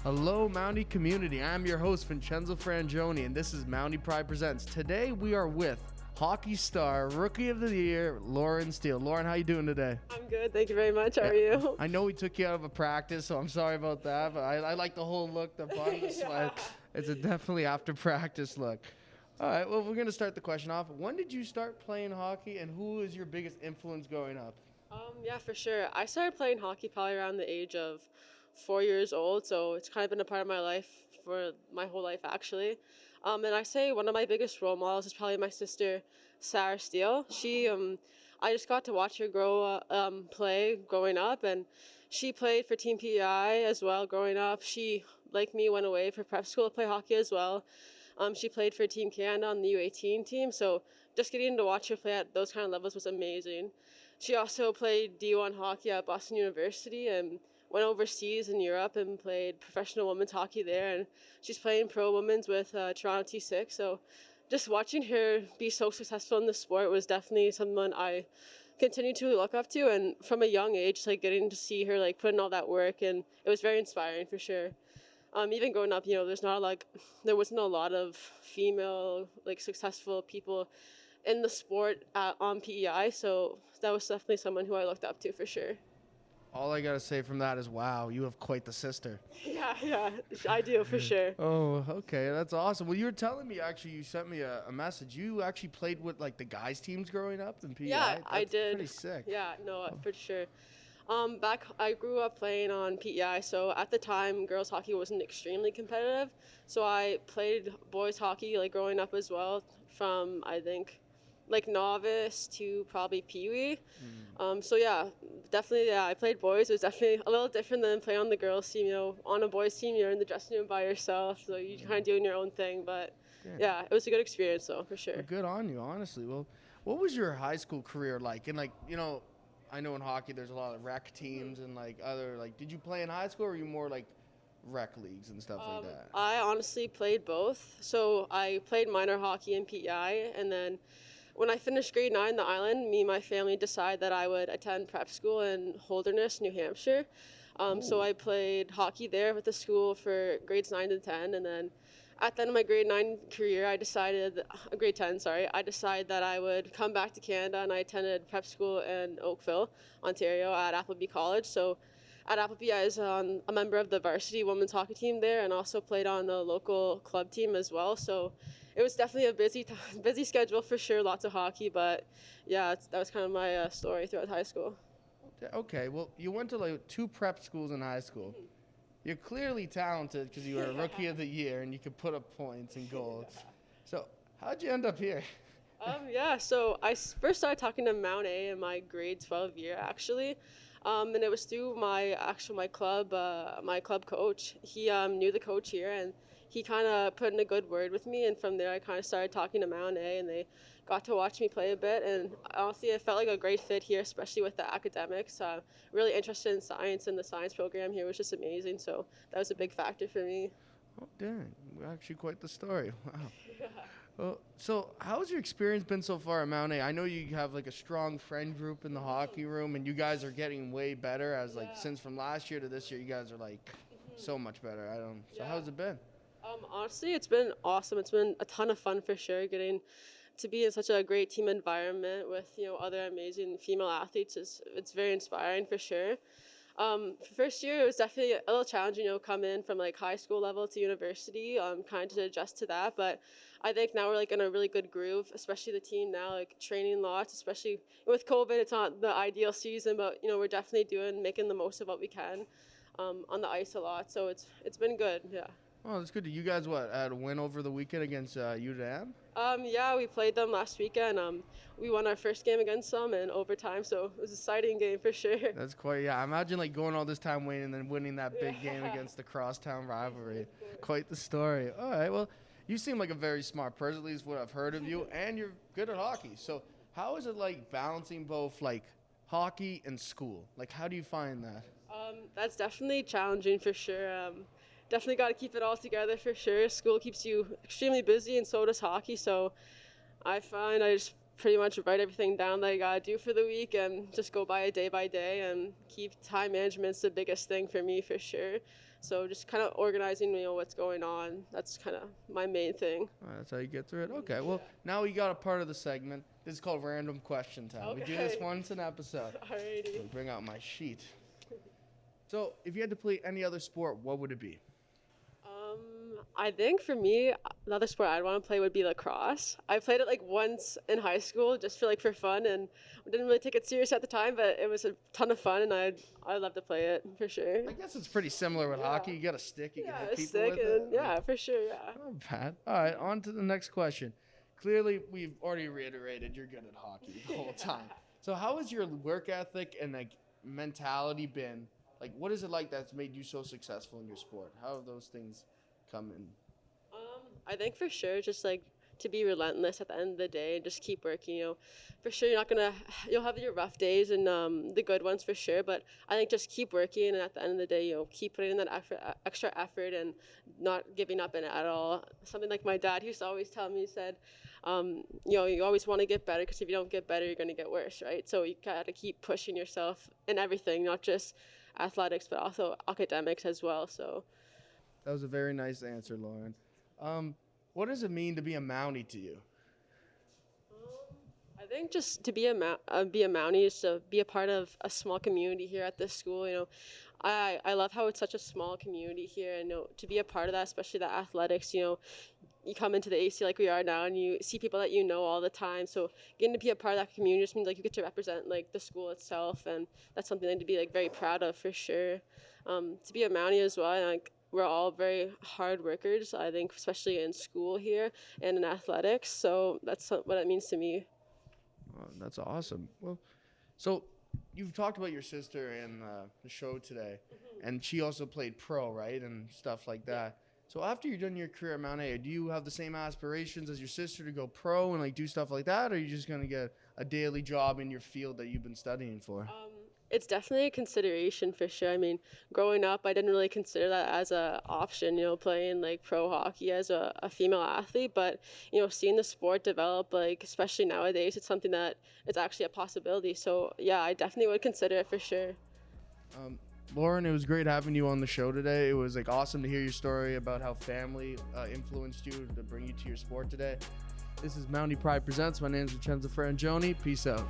Hello, Mountie community. I'm your host, Vincenzo Frangione, and this is Mountie Pride Presents. Today, we are with hockey star, Rookie of the Year, Lauren Steele. Lauren, how you doing today? I'm good. Thank you very much. How are you? I know we took you out of a practice, so I'm sorry about that, but I like the whole look, the bottom of the sweat. Yeah. It's a definitely after practice look. All right, well, we're going to start the question off. When did you start playing hockey, and who was your biggest influence growing up? Yeah, for sure. I started playing hockey probably around the age of 4 years old, so it's kind of been a part of my life for my whole life, actually. And I say one of my biggest role models is probably my sister, Sarah Steele. I just got to watch her play growing up, and she played for Team PEI as well growing up. She, like me, went away for prep school to play hockey as well. She played for Team Canada on the U18 team, so just getting to watch her play at those kind of levels was amazing. She also played D1 hockey at Boston University and went overseas in Europe and played professional women's hockey there. And she's playing pro women's with Toronto T6. So just watching her be so successful in the sport was definitely someone I continue to look up to. And from a young age, like getting to see her like put in all that work, and it was very inspiring for sure. Even growing up, there wasn't a lot of female like successful people in the sport on PEI, so that was definitely someone who I looked up to for sure. All I got to say from that is, wow, you have quite the sister. Yeah, I do for sure. Oh, okay, that's awesome. Well, you were telling me, actually, you sent me a message. You actually played with, like, the guys' teams growing up in PEI? Yeah, I did. Pretty sick. Yeah, no, for sure. I grew up playing on PEI, so at the time, girls hockey wasn't extremely competitive. So I played boys hockey, like, growing up as well, from, I think, like novice to probably peewee. So yeah, definitely. Yeah, I played boys. It was definitely a little different than playing on the girls team. On a boys team, you're in the dressing room by yourself, so you kind of doing your own thing. But yeah, it was a good experience though, for sure. Well, good on you, honestly. Well, what was your high school career like? And I know in hockey there's a lot of rec teams and did you play in high school, or were you more like rec leagues and stuff like that? I honestly played both. So I played minor hockey in PEI, and then when I finished grade 9 in the island, me and my family decided that I would attend prep school in Holderness, New Hampshire. So I played hockey there with the school for grades 9 to 10, and then at the end of my grade 9 career, grade 10, sorry, I decided that I would come back to Canada, and I attended prep school in Oakville, Ontario at Appleby College. So at Appleby, I was a member of the varsity women's hockey team there, and also played on the local club team as well. So it was definitely a busy schedule for sure, lots of hockey. But yeah, that was kind of my story throughout high school. Okay, well, you went to like 2 prep schools in high school. You're clearly talented because you were a rookie of the year and you could put up points and goals. So how'd you end up here? So I first started talking to Mount A in my grade 12 year, actually. And it was through my club coach. He knew the coach here, and he kind of put in a good word with me. And from there, I kind of started talking to Mount A, and they got to watch me play a bit. And honestly, it felt like a great fit here, especially with the academics. Really interested in science, and the science program here was just amazing. So that was a big factor for me. Oh, dang. Actually, quite the story. Wow. Yeah. Well, so how's your experience been so far at Mount A? I know you have like a strong friend group in the hockey room, and you guys are getting way better since from last year to this year, you guys are like so much better. So how's it been? Honestly, it's been awesome. It's been a ton of fun for sure. Getting to be in such a great team environment with other amazing female athletes it's very inspiring for sure. First year, it was definitely a little challenging, come in from like high school level to university, kind of to adjust to that. But I think now we're like in a really good groove, especially the team now, like training lots, especially with COVID. It's not the ideal season, but we're definitely making the most of what we can on the ice a lot. So it's been good, yeah. Oh, that's good. You guys, had a win over the weekend against UDAM? Yeah, we played them last weekend. We won our first game against them in overtime, so it was an exciting game for sure. That's quite, yeah. Imagine like going all this time waiting and then winning that big game against the crosstown rivalry. Quite the story. All right, well, you seem like a very smart person, at least what I've heard of you, and you're good at hockey. So how is it like balancing both like hockey and school? Like, how do you find that? That's definitely challenging for sure. Definitely got to keep it all together for sure. School keeps you extremely busy, and so does hockey. So I find I just pretty much write everything down that I got to do for the week and just go by it day by day, and keep time management's the biggest thing for me for sure. So just kind of organizing, what's going on. That's kind of my main thing. That's how you get through it. Okay, well, now we got a part of the segment. This is called Random Question Time. We do this Okay. once an episode. Alrighty. Let me bring out my sheet. So, if you had to play any other sport, what would it be? I think for me, another sport I'd want to play would be lacrosse. I played it like once in high school, just for fun, and I didn't really take it serious at the time, but it was a ton of fun, and I'd love to play it for sure. I guess it's pretty similar with hockey. You got a stick, you can Yeah, hit a people stick, with it. and yeah, for sure, yeah. Not bad. All right, on to the next question. Clearly, we've already reiterated you're good at hockey the whole time. So, how has your work ethic and like mentality been? Like, what is it like that's made you so successful in your sport? How have those things come in? I think for sure, just like to be relentless at the end of the day and just keep working. For sure you'll have your rough days and the good ones for sure. But I think just keep working, and at the end of the day, keep putting in that extra effort and not giving up in it at all. Something like my dad used to always tell me, he said, you always want to get better, because if you don't get better, you're going to get worse, right? So you got to keep pushing yourself in everything, not just athletics, but also academics as well. So That was a very nice answer, Lauren. What does it mean to be a Mountie to you? I think just to be a Mountie is to be a part of a small community here at this school. I love how it's such a small community here, and to be a part of that, especially the athletics. You come into the AC like we are now, and you see people that you know all the time. So getting to be a part of that community just means like you get to represent like the school itself, and that's something to be like very proud of for sure. To be a Mountie as well, and, like, we're all very hard workers, I think, especially in school here and in athletics. So that's what it means to me. Oh, that's awesome. Well, so you've talked about your sister in the show today, and she also played pro, right, and stuff like that. So after you're done your career at Mount A, do you have the same aspirations as your sister to go pro and like do stuff like that, or are you just gonna get a daily job in your field that you've been studying for? It's definitely a consideration for sure. I mean, growing up, I didn't really consider that as a option, playing like pro hockey as a female athlete. But, seeing the sport develop, like, especially nowadays, it's something that it's actually a possibility. So, yeah, I definitely would consider it for sure. Lauren, it was great having you on the show today. It was like awesome to hear your story about how family influenced you to bring you to your sport today. This is Mountie Pride Presents. My name is Vincenzo Frangione. Peace out.